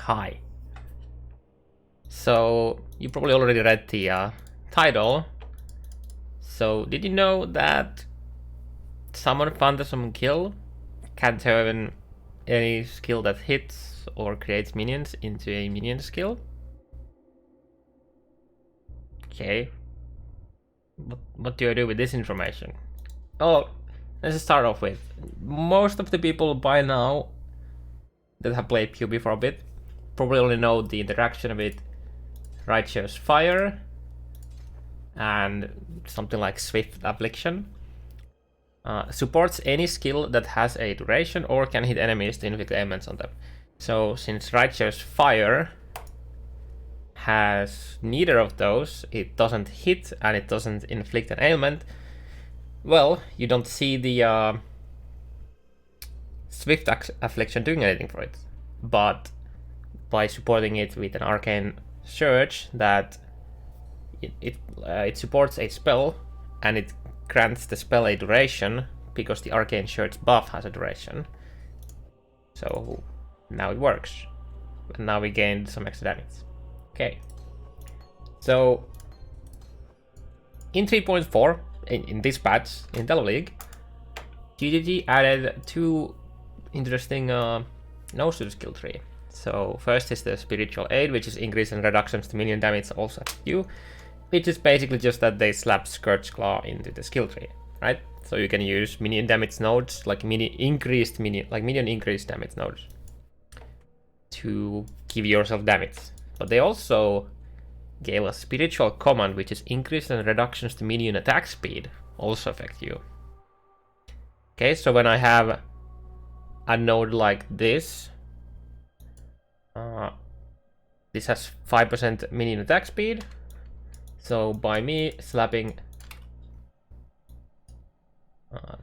high. So you probably already read the title. So did you know that summon Phantasm kill can turn any skill that hits or creates minions into a minion skill? Okay. What do I do with this information? Oh, let's start off with, most of the people by now that have played POE for a bit probably only know the interaction with Righteous Fire and something like Swift Affliction. Supports any skill that has a duration or can hit enemies to inflict ailments on them. So since Righteous Fire has neither of those, it doesn't hit and it doesn't inflict an ailment, well, you don't see the Swift Affliction doing anything for it. But by supporting it with an Arcane Surge that it supports a spell and it grants the spell a duration because the Arcane Surge buff has a duration. So now it works. And now we gained some extra damage. Okay. So in 3.4, in this patch, in Delve League, GGG added two interesting nodes to the skill tree. So first is the Spiritual Aid, which is increase and reductions to minion damage also at you, which is basically just that they slap Scourge Claw into the skill tree, right? So you can use minion damage nodes, like minion increased damage nodes, to give yourself damage. But they also gave a Spiritual Command, which is increase and reductions to minion attack speed, also affect you. Okay, so when I have a node like this, this has 5% minion attack speed. So by me slapping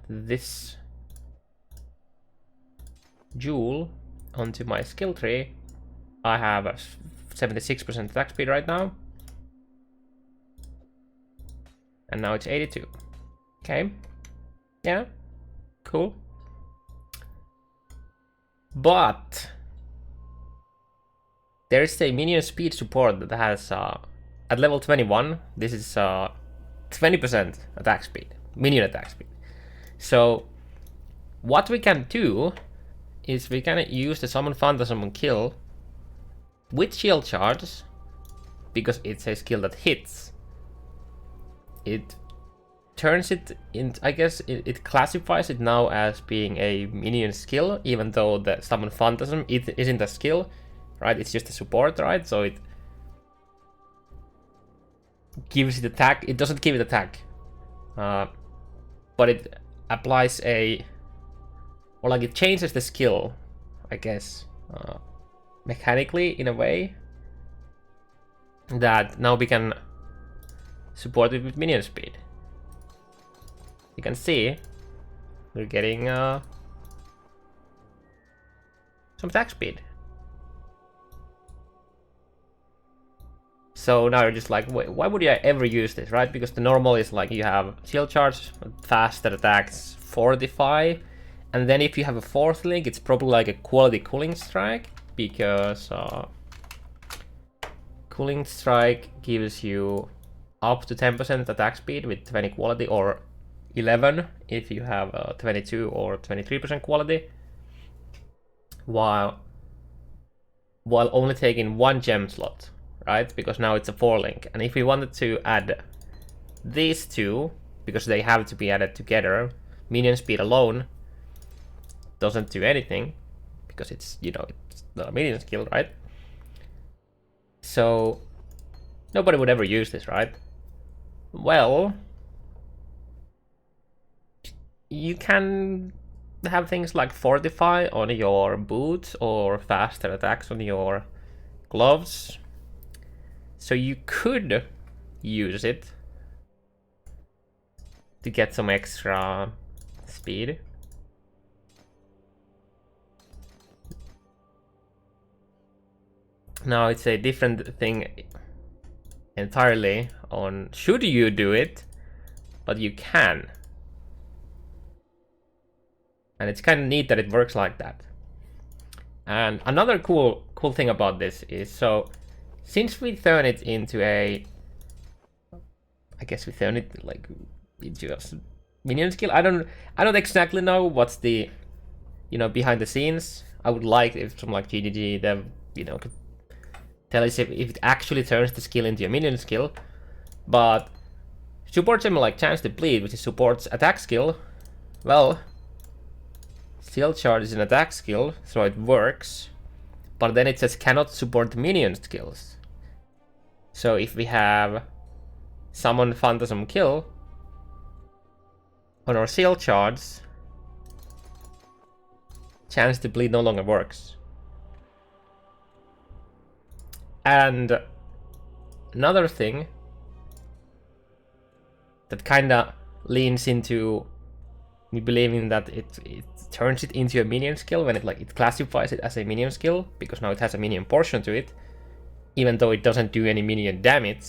this jewel onto my skill tree, I have a 76% attack speed right now. And now it's 82. Okay. Yeah. Cool. But there is a Minion Speed Support that has at level 21, this is 20% attack speed, minion attack speed. So what we can do is we can use the Summon Phantasm kill with shield charge, because it's a skill that hits. It turns it in, I guess it classifies it now as being a minion skill, even though the Summon Phantasm it isn't a skill, right? It's just a support, right? So it gives it attack. It doesn't give it attack, but it applies a, or like it changes the skill, I guess, mechanically in a way that now we can support it with minion speed. You can see we're getting some attack speed. So now you're just like, wait, why would I ever use this, right? Because the normal is like you have shield charge, faster attacks, fortify, and then if you have a fourth link, it's probably like a quality cooling strike, because cooling strike gives you up to 10% attack speed with 20 quality, or 11 if you have 22 or 23% quality, while only taking one gem slot, right? Because now it's a 4 link. And if we wanted to add these two, because they have to be added together, minion speed alone doesn't do anything, because it's, you know, it's not a minion skill, right? So nobody would ever use this, right? Well, you can have things like fortify on your boots or faster attacks on your gloves. So you could use it to get some extra speed. Now it's a different thing entirely on should you do it, but you can. And it's kind of neat that it works like that. And another cool thing about this is, so since we turn it into a, I guess we turn it like into a minion skill. I don't exactly know what's the, you know, behind the scenes. I would like if some like GDG dev, you know, could tell us if it actually turns the skill into a minion skill. But supports something like chance to bleed, which is supports attack skill. Well, Steel Charge is an attack skill, so it works. But then it says cannot support minion skills. So if we have summon Phantasm kill on our Steel Charge, chance to bleed no longer works. And another thing that kinda leans into me believing that it turns it into a minion skill when it classifies it as a minion skill, because now it has a minion portion to it, even though it doesn't do any minion damage,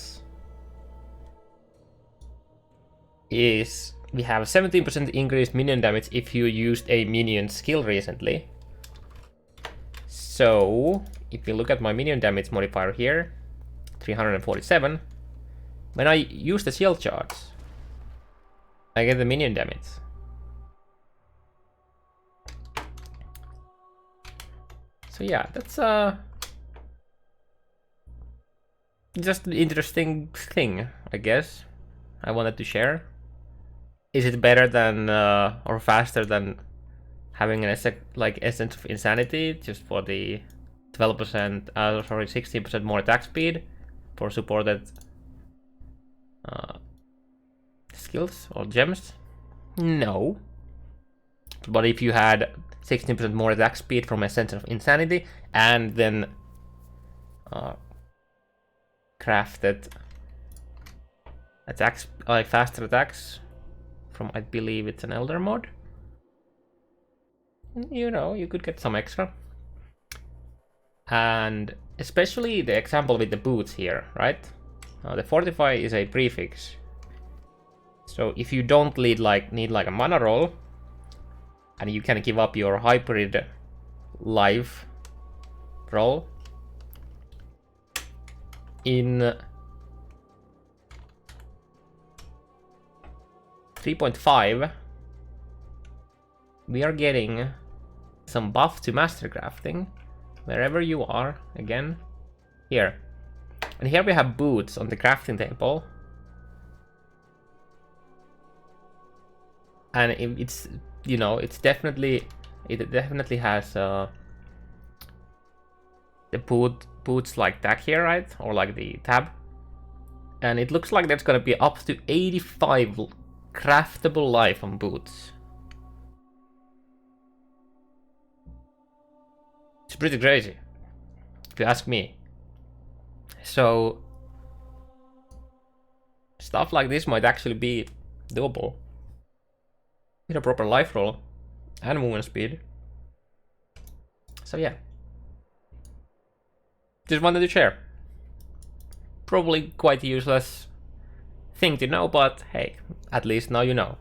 is we have 17% increased minion damage if you used a minion skill recently. So if you look at my minion damage modifier here, 347, when I use the shield charge, I get the minion damage. So yeah, that's just an interesting thing, I guess, I wanted to share. Is it better than or faster than having an Essence of Insanity just for the 12%, 16% more attack speed for supported skills or gems? No. But if you had 16% more attack speed from Essence of Insanity and then crafted attacks, like faster attacks from, I believe it's an Elder mod, you know, you could get some extra. And especially the example with the boots here, right? The Fortify is a prefix. So if you don't need like a mana roll, and you can give up your hybrid life roll in 3.5, we are getting some buff to master crafting wherever you are, again here. And here we have boots on the crafting table, and it's, you know, it definitely has the boots like that here, right? Or like the tab. And it looks like there's gonna be up to 85 craftable life on boots. It's pretty crazy, if you ask me. So stuff like this might actually be doable with a proper life roll and movement speed. So yeah, just wanted to share. Probably quite useless thing to know, but hey, at least now you know.